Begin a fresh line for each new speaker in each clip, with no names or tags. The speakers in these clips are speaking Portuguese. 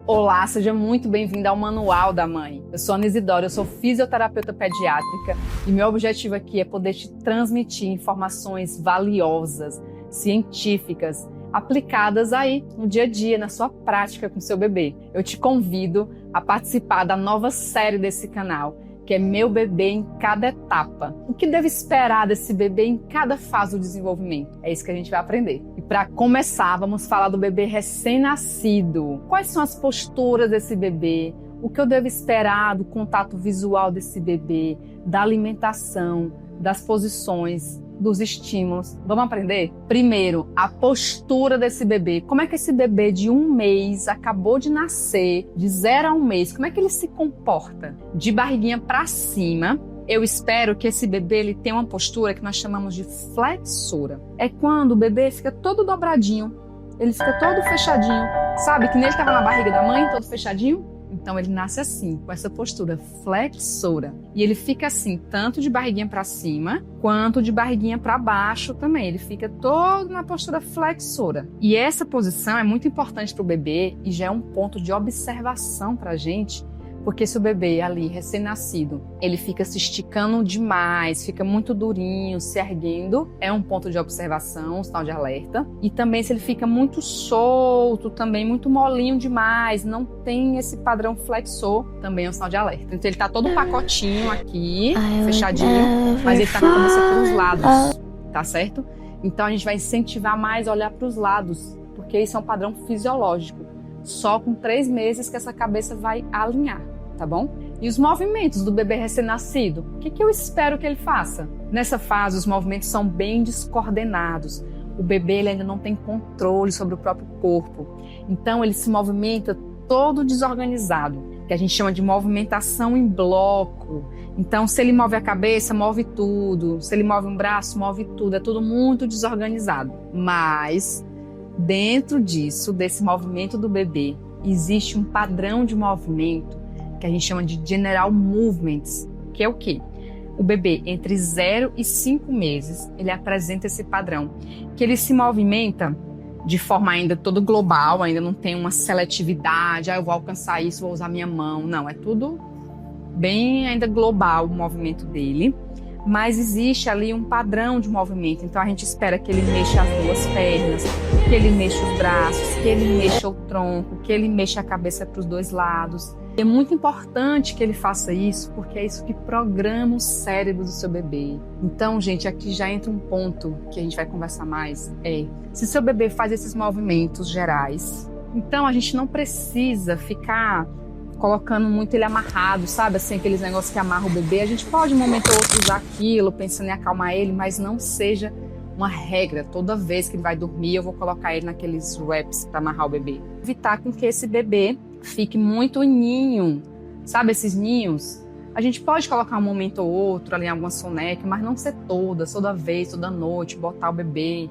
Olá, seja muito bem-vinda ao Manual da Mãe. Eu sou Ana Isidora, eu sou fisioterapeuta pediátrica e meu objetivo aqui é poder te transmitir informações valiosas, científicas, aplicadas aí no dia a dia, na sua prática com seu bebê. Eu te convido a participar da nova série desse canal, que é Meu Bebê em Cada Etapa. O que deve esperar desse bebê em cada fase do desenvolvimento? É isso que a gente vai aprender. E para começar, vamos falar do bebê recém-nascido. Quais são as posturas desse bebê? O que eu devo esperar do contato visual desse bebê, da alimentação, das posições, dos estímulos? Vamos aprender? Primeiro, a postura desse bebê. Como é que esse bebê de 1 mês, acabou de nascer, de 0 a 1 mês, como é que ele se comporta? De barriguinha para cima, eu espero que esse bebê ele tenha uma postura que nós chamamos de flexora. É quando o bebê fica todo dobradinho, ele fica todo fechadinho. Sabe que nem ele estava na barriga da mãe, todo fechadinho? Então ele nasce assim, com essa postura flexora. E ele fica assim, tanto de barriguinha para cima, quanto de barriguinha para baixo também. Ele fica todo na postura flexora. E essa posição é muito importante para o bebê e já é um ponto de observação para a gente, porque se o bebê ali, recém-nascido, ele fica se esticando demais, fica muito durinho, se erguendo, é um ponto de observação, um sinal de alerta. E também se ele fica muito solto, também muito molinho demais, não tem esse padrão flexor, também é um sinal de alerta. Então ele tá todo pacotinho aqui, fechadinho, mas ele tá com a cabeça pros lados, tá certo? Então a gente vai incentivar mais a olhar para os lados, porque isso é um padrão fisiológico. Só com 3 meses que essa cabeça vai alinhar. Tá bom? E os movimentos do bebê recém-nascido? O que eu espero que ele faça? Nessa fase, os movimentos são bem descoordenados. O bebê ele ainda não tem controle sobre o próprio corpo. Então, ele se movimenta todo desorganizado, que a gente chama de movimentação em bloco. Então, se ele move a cabeça, move tudo. Se ele move um braço, move tudo. É tudo muito desorganizado. Mas, dentro disso, desse movimento do bebê, existe um padrão de movimento que a gente chama de general movements, que é o quê? O bebê entre 0 e 5 meses, ele apresenta esse padrão, que ele se movimenta de forma ainda todo global, ainda não tem uma seletividade, eu vou alcançar isso, vou usar minha mão, não, é tudo bem ainda global o movimento dele, mas existe ali um padrão de movimento, então a gente espera que ele mexa as 2 pernas, que ele mexa os braços, que ele mexa o tronco, que ele mexa a cabeça para os 2 lados. É muito importante que ele faça isso, porque é isso que programa o cérebro do seu bebê. Então, gente, aqui já entra um ponto que a gente vai conversar mais, se seu bebê faz esses movimentos gerais, então a gente não precisa ficar colocando muito ele amarrado, sabe? Assim, aqueles negócios que amarram o bebê. A gente pode, um momento ou outro, usar aquilo, pensando em acalmar ele, mas não seja uma regra. Toda vez que ele vai dormir, eu vou colocar ele naqueles wraps para amarrar o bebê. Evitar com que esse bebê fique muito em ninho, sabe esses ninhos? A gente pode colocar um momento ou outro ali em alguma soneca, mas não ser toda vez, toda noite, botar o bebê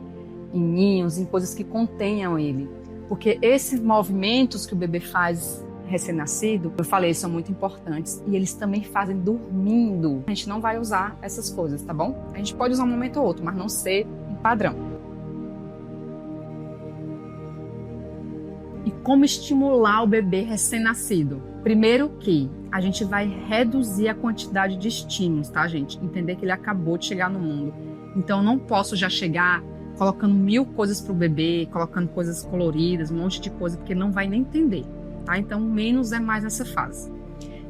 em ninhos, em coisas que contenham ele. Porque esses movimentos que o bebê faz recém-nascido, eu falei, são muito importantes e eles também fazem dormindo. A gente não vai usar essas coisas, tá bom? A gente pode usar um momento ou outro, mas não ser um padrão. E como estimular o bebê recém-nascido? Primeiro que a gente vai reduzir a quantidade de estímulos, tá, gente? Entender que ele acabou de chegar no mundo. Então, eu não posso já chegar colocando 1000 coisas pro bebê, colocando coisas coloridas, um monte de coisa, porque ele não vai nem entender, tá? Então, menos é mais nessa fase.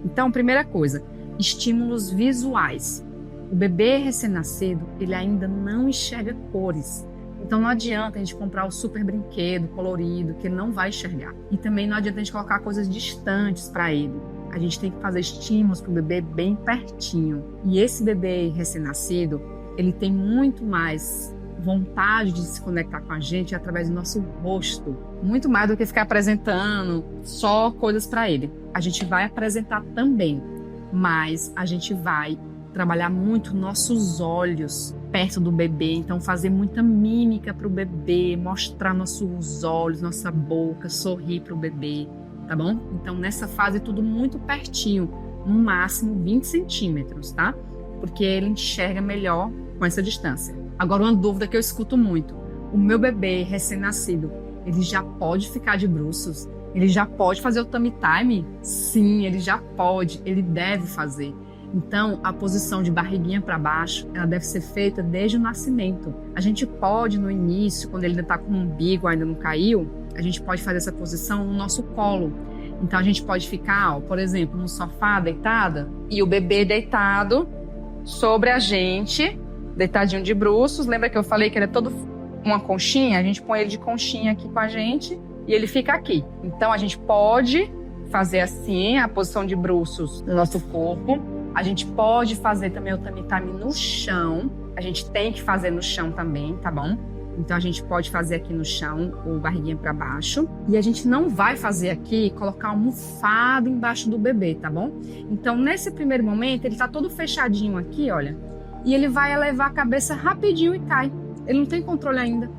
Então, primeira coisa, estímulos visuais. O bebê recém-nascido, ele ainda não enxerga cores. Então não adianta a gente comprar o super brinquedo colorido, que ele não vai enxergar. E também não adianta a gente colocar coisas distantes para ele. A gente tem que fazer estímulos para o bebê bem pertinho. E esse bebê recém-nascido, ele tem muito mais vontade de se conectar com a gente através do nosso rosto. Muito mais do que ficar apresentando só coisas para ele. A gente vai apresentar também, mas a gente vai trabalhar muito nossos olhos perto do bebê, então fazer muita mímica para o bebê, mostrar nossos olhos, nossa boca, sorrir para o bebê, tá bom? Então nessa fase tudo muito pertinho, no máximo 20 centímetros, tá? Porque ele enxerga melhor com essa distância. Agora uma dúvida que eu escuto muito, o meu bebê recém-nascido, ele já pode ficar de bruços? Ele já pode fazer o tummy time? Sim, ele já pode, ele deve fazer. Então, a posição de barriguinha para baixo, ela deve ser feita desde o nascimento. A gente pode, no início, quando ele ainda está com o umbigo, ainda não caiu, a gente pode fazer essa posição no nosso colo. Então, a gente pode ficar, ó, por exemplo, no sofá deitada e o bebê deitado sobre a gente, deitadinho de bruços. Lembra que eu falei que ele é todo uma conchinha? A gente põe ele de conchinha aqui com a gente e ele fica aqui. Então, a gente pode fazer assim, a posição de bruços no nosso corpo. A gente pode fazer também o tummy time no chão. A gente tem que fazer no chão também, tá bom? Então, a gente pode fazer aqui no chão, o barriguinha para baixo. E a gente não vai fazer aqui, colocar uma almofada embaixo do bebê, tá bom? Então, nesse primeiro momento, ele tá todo fechadinho aqui, olha. E ele vai elevar a cabeça rapidinho e cai. Ele não tem controle ainda.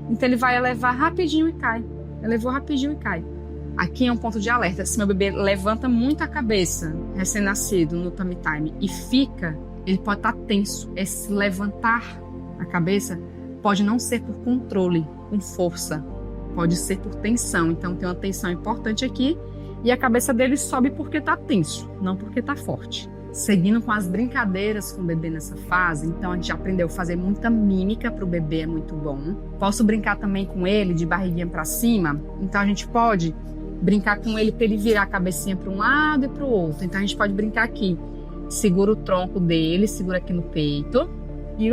Então, ele vai elevar rapidinho e cai. Elevou rapidinho e cai. Aqui é um ponto de alerta. Se meu bebê levanta muito a cabeça, recém-nascido, no tummy time, e fica, ele pode estar tenso. Esse levantar a cabeça pode não ser por controle, com força. Pode ser por tensão. Então, tem uma tensão importante aqui. E a cabeça dele sobe porque está tenso, não porque está forte. Seguindo com as brincadeiras com o bebê nessa fase, então a gente aprendeu a fazer muita mímica para o bebê, é muito bom. Posso brincar também com ele de barriguinha para cima, então a gente pode brincar com ele para ele virar a cabecinha para um lado e para o outro. Então a gente pode brincar aqui, segura o tronco dele, segura aqui no peito e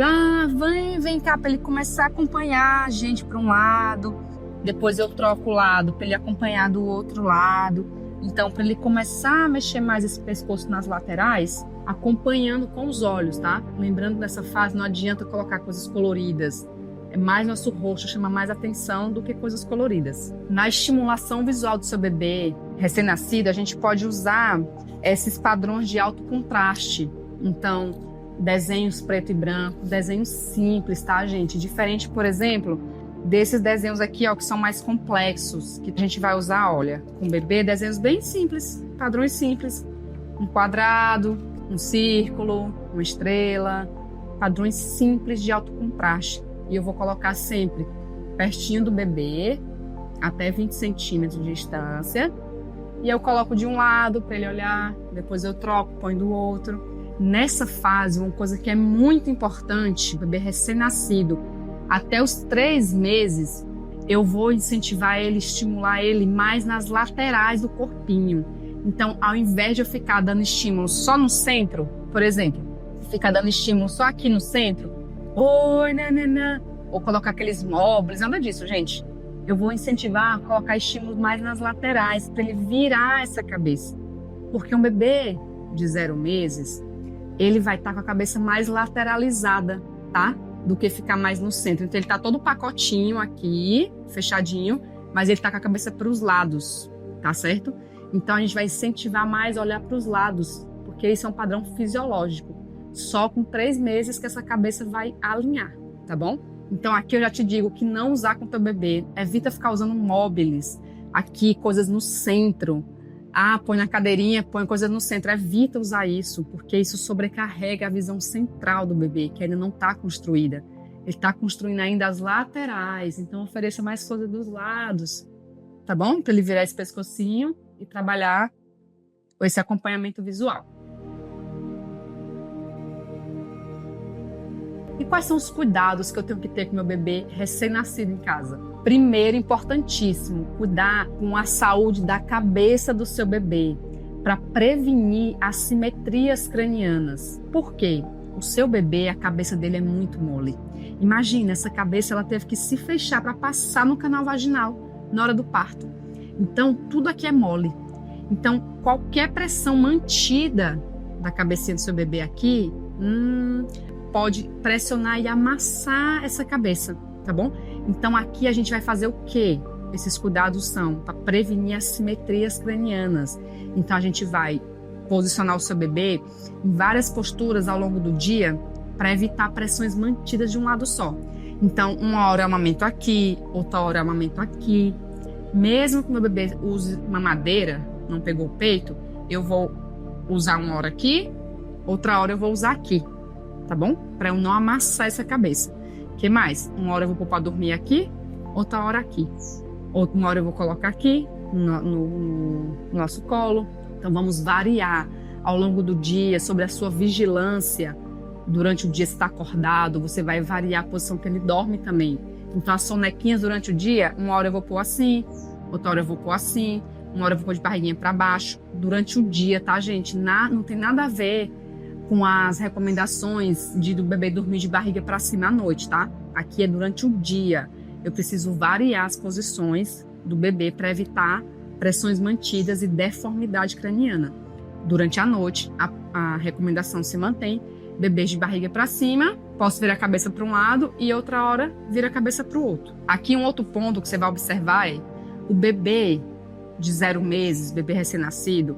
vem cá para ele começar a acompanhar a gente para um lado, depois eu troco o lado para ele acompanhar do outro lado. Então, para ele começar a mexer mais esse pescoço nas laterais, acompanhando com os olhos, tá? Lembrando que nessa fase não adianta colocar coisas coloridas. É mais nosso rosto, chama mais atenção do que coisas coloridas. Na estimulação visual do seu bebê recém-nascido, a gente pode usar esses padrões de alto contraste. Então, desenhos preto e branco, desenhos simples, tá, gente? Diferente, por exemplo, desses desenhos aqui, ó, que são mais complexos, que a gente vai usar, olha, com o bebê, desenhos bem simples, padrões simples. Um quadrado, um círculo, uma estrela, padrões simples de alto contraste. E eu vou colocar sempre pertinho do bebê, até 20 centímetros de distância. E eu coloco de um lado para ele olhar, depois eu troco, ponho do outro. Nessa fase, uma coisa que é muito importante, o bebê recém-nascido, até os 3 meses, eu vou incentivar ele, estimular ele mais nas laterais do corpinho. Então, ao invés de eu ficar dando estímulo só no centro, por exemplo, ficar dando estímulo só aqui no centro, oi, nananã, ou colocar aqueles móveis, nada disso, gente. Eu vou incentivar a colocar estímulos mais nas laterais, para ele virar essa cabeça. Porque um bebê de 0 meses, ele vai estar com a cabeça mais lateralizada, tá? Do que ficar mais no centro. Então ele tá todo pacotinho aqui, fechadinho, mas ele tá com a cabeça para os lados, tá certo? Então a gente vai incentivar mais a olhar para os lados, porque isso é um padrão fisiológico. Só com 3 meses que essa cabeça vai alinhar, tá bom? Então aqui eu já te digo que não usar com teu bebê, evita ficar usando móveis, aqui coisas no centro. Põe na cadeirinha, põe coisas no centro. Evita usar isso, porque isso sobrecarrega a visão central do bebê, que ainda não está construída. Ele está construindo ainda as laterais, então ofereça mais coisa dos lados, tá bom? Para ele virar esse pescocinho e trabalhar com esse acompanhamento visual. E quais são os cuidados que eu tenho que ter com meu bebê recém-nascido em casa? Primeiro, importantíssimo, cuidar com a saúde da cabeça do seu bebê para prevenir assimetrias cranianas. Por quê? O seu bebê, a cabeça dele é muito mole. Imagina, essa cabeça ela teve que se fechar para passar no canal vaginal na hora do parto. Então, tudo aqui é mole. Então, qualquer pressão mantida da cabecinha do seu bebê aqui, pode pressionar e amassar essa cabeça, tá bom? Então aqui a gente vai fazer o quê? Esses cuidados são para prevenir assimetrias cranianas. Então a gente vai posicionar o seu bebê em várias posturas ao longo do dia para evitar pressões mantidas de um lado só. Então uma hora eu amamento aqui, outra hora eu amamento aqui. Mesmo que meu bebê use mamadeira, não pegou o peito, eu vou usar uma hora aqui, outra hora eu vou usar aqui. Tá bom? Para eu não amassar essa cabeça. O que mais? Uma hora eu vou pôr para dormir aqui, outra hora aqui. Uma hora eu vou colocar aqui, no nosso colo. Então vamos variar ao longo do dia sobre a sua vigilância. Durante o dia, se está acordado, você vai variar a posição que ele dorme também. Então as sonequinhas durante o dia, uma hora eu vou pôr assim, outra hora eu vou pôr assim, uma hora eu vou pôr de barriguinha para baixo. Durante o dia, tá, gente? Não tem nada a ver com as recomendações do bebê dormir de barriga para cima à noite, tá? Aqui é durante o dia. Eu preciso variar as posições do bebê para evitar pressões mantidas e deformidade craniana. Durante a noite, a recomendação se mantém. Bebês de barriga para cima, posso virar a cabeça para um lado e outra hora vira a cabeça para o outro. Aqui um outro ponto que você vai observar é o bebê de 0 meses, bebê recém-nascido,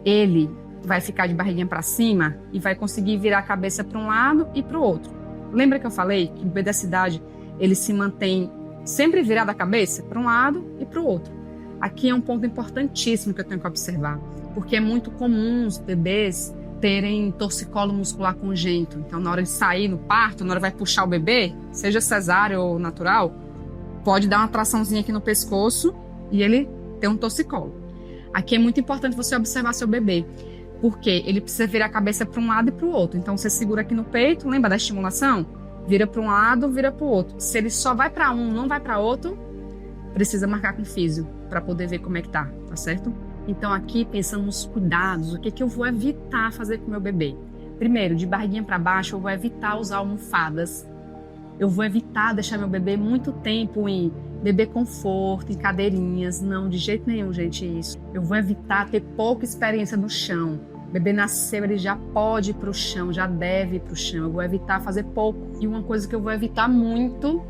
ele vai ficar de barriguinha para cima e vai conseguir virar a cabeça para um lado e para o outro. Lembra que eu falei que o bebê dessa idade, ele se mantém sempre virado a cabeça para um lado e para o outro. Aqui é um ponto importantíssimo que eu tenho que observar, porque é muito comum os bebês terem torcicolo muscular congênito. Então, na hora de sair no parto, na hora vai puxar o bebê, seja cesárea ou natural, pode dar uma traçãozinha aqui no pescoço e ele tem um torcicolo. Aqui é muito importante você observar seu bebê, porque ele precisa virar a cabeça para um lado e para o outro. Então, você segura aqui no peito, lembra da estimulação? Vira para um lado, vira para o outro. Se ele só vai para um, não vai para outro, precisa marcar com físio para poder ver como é que tá certo? Então, aqui, pensando nos cuidados, o que eu vou evitar fazer com o meu bebê? Primeiro, de barriguinha para baixo, eu vou evitar usar almofadas. Eu vou evitar deixar meu bebê muito tempo em bebê conforto, em cadeirinhas. Não, de jeito nenhum, gente, isso. Eu vou evitar ter pouca experiência no chão. O bebê nasceu, ele já pode ir para o chão, já deve ir para o chão. Eu vou evitar fazer pouco. E uma coisa que eu vou evitar muito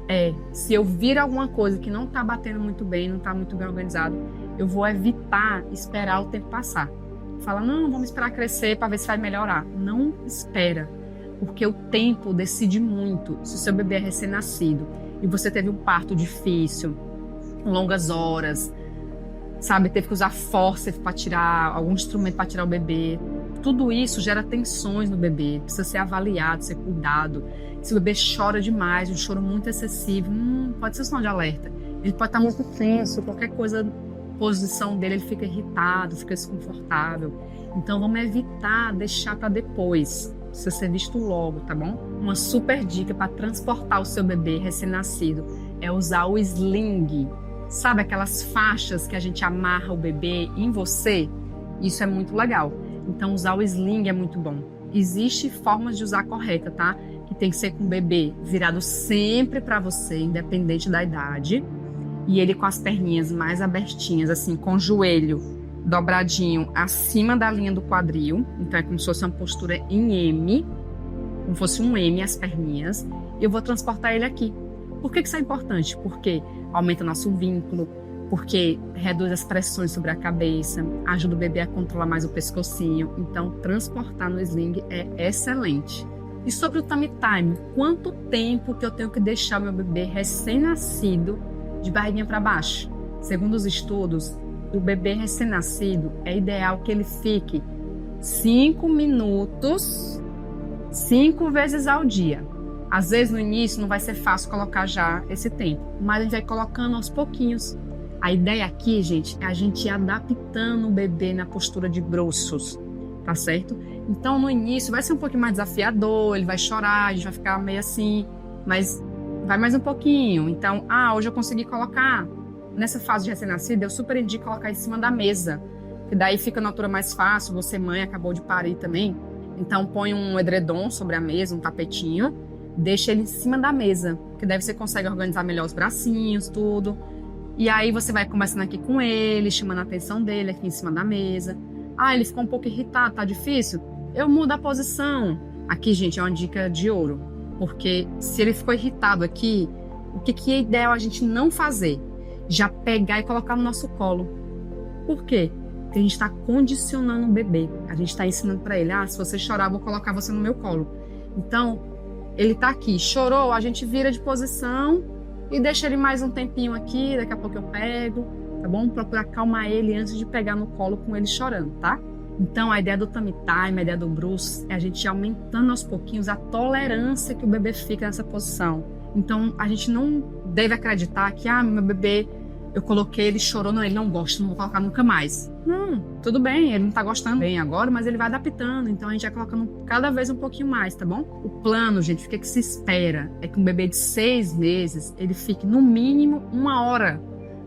é, se eu vir alguma coisa que não está batendo muito bem, não está muito bem organizado, eu vou evitar esperar o tempo passar. Fala, não, vamos esperar crescer para ver se vai melhorar. Não espera, porque o tempo decide muito. Se o seu bebê é recém-nascido e você teve um parto difícil, longas horas, sabe, teve que usar fórceps para tirar, algum instrumento para tirar o bebê, tudo isso gera tensões no bebê, precisa ser avaliado, ser cuidado. Se o bebê chora demais, um choro muito excessivo, pode ser sinal de alerta. Ele pode estar muito tenso, qualquer coisa, posição dele, ele fica irritado, fica desconfortável. Então vamos evitar deixar para depois, precisa ser visto logo, tá bom? Uma super dica para transportar o seu bebê recém-nascido é usar o sling. Sabe aquelas faixas que a gente amarra o bebê em você? Isso é muito legal. Então usar o sling é muito bom. Existem formas de usar correta, tá? Que tem que ser com o bebê virado sempre para você, independente da idade. E ele com as perninhas mais abertinhas, assim, com o joelho dobradinho acima da linha do quadril. Então é como se fosse uma postura em M, como fosse um M as perninhas. E eu vou transportar ele aqui. Por que isso é importante? Porque aumenta nosso vínculo, porque reduz as pressões sobre a cabeça, ajuda o bebê a controlar mais o pescocinho. Então, transportar no sling é excelente. E sobre o tummy time, quanto tempo que eu tenho que deixar meu bebê recém-nascido de barriguinha para baixo? Segundo os estudos, o bebê recém-nascido é ideal que ele fique 5 minutos, 5 vezes ao dia. Às vezes no início não vai ser fácil colocar já esse tempo, mas a gente vai colocando aos pouquinhos. A ideia aqui, gente, é a gente ir adaptando o bebê na postura de bruços, tá certo? Então no início vai ser um pouquinho mais desafiador, ele vai chorar, a gente vai ficar meio assim, mas vai mais um pouquinho. Então, hoje eu consegui colocar, nessa fase de recém-nascido, eu super indico colocar em cima da mesa, que daí fica na altura mais fácil, você mãe acabou de parir também. Então põe um edredom sobre a mesa, um tapetinho, deixa ele em cima da mesa, que daí você consegue organizar melhor os bracinhos, tudo. E aí você vai conversando aqui com ele, chamando a atenção dele aqui em cima da mesa. Ele ficou um pouco irritado, tá difícil? Eu mudo a posição. Aqui, gente, é uma dica de ouro. Porque se ele ficou irritado aqui, o que é ideal a gente não fazer? Já pegar e colocar no nosso colo. Por quê? Porque a gente está condicionando o bebê. A gente está ensinando para ele, se você chorar, eu vou colocar você no meu colo. Então, ele está aqui, chorou, a gente vira de posição e deixa ele mais um tempinho aqui, daqui a pouco eu pego, tá bom? Procurar acalmar ele antes de pegar no colo com ele chorando, tá? Então, a ideia do tummy time, a ideia do bruço, é a gente ir aumentando aos pouquinhos a tolerância que o bebê fica nessa posição. Então, a gente não deve acreditar que, meu bebê eu coloquei, ele chorou, não, ele não gosta, não vou colocar nunca mais. Não, tudo bem, ele não tá gostando bem agora, mas ele vai adaptando, então a gente vai colocando cada vez um pouquinho mais, tá bom? O plano, gente, o que se espera é que um bebê de 6 meses, ele fique no mínimo 1 hora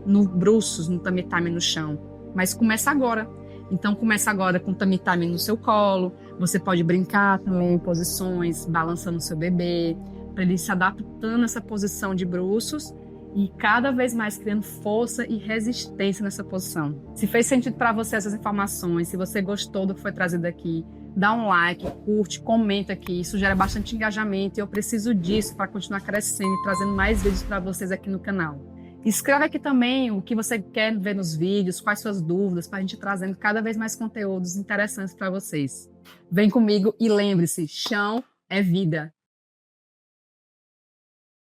no bruços, no tummy time no chão, mas começa agora. Então começa agora com o tummy time no seu colo, você pode brincar também em posições, balançando o seu bebê, para ele se adaptando a essa posição de bruços, e cada vez mais criando força e resistência nessa posição. Se fez sentido para você essas informações, se você gostou do que foi trazido aqui, dá um like, curte, comenta aqui, isso gera bastante engajamento e eu preciso disso para continuar crescendo e trazendo mais vídeos para vocês aqui no canal. Escreve aqui também o que você quer ver nos vídeos, quais suas dúvidas, para a gente ir trazendo cada vez mais conteúdos interessantes para vocês. Vem comigo e lembre-se, chão é vida.